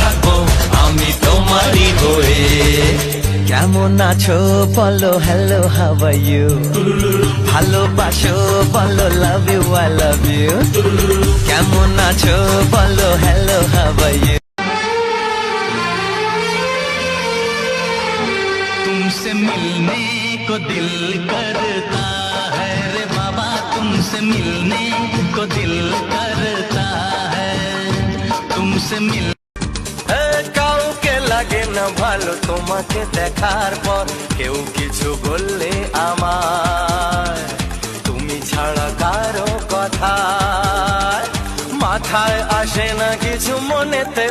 থাকবো আমি তোমারই হয়ে। কেমন আছো বলো হ্যালো হাউ আর ইউ, ভালোবাসো বলো love you I love you. কেমন আছো বলো হ্যালো হাউ আর ইউ। तुमसे मिलने को दिल करता है रे बाबा, तुमसे मिलने को दिल करता है, तुमसे मिल। কাউকে লাগে না ভালো তোমাকে দেখার পর, কেউ কিছু বললে আমার তুমি ছাড়া কারো কথা মাথায় আসে না কিছু মনেতে।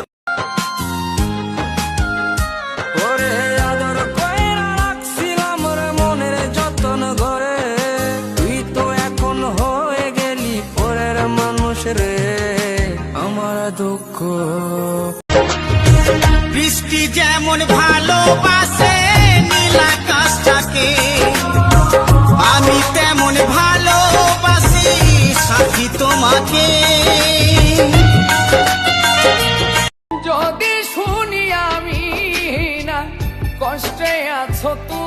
ওরে আদর কইরা রাখছিলাম রে মনের যতন করে, তুই তো এখন হয়ে গেলি পরের মানুষ রে, আমার দুঃখ। বৃষ্টি যেমন ভালোবাসে নীল আকাশটাকে, আমি তেমন ভালোবাসি সাথী তোমাকে। যদি শুনি আমি না কষ্টে আছো তুমি,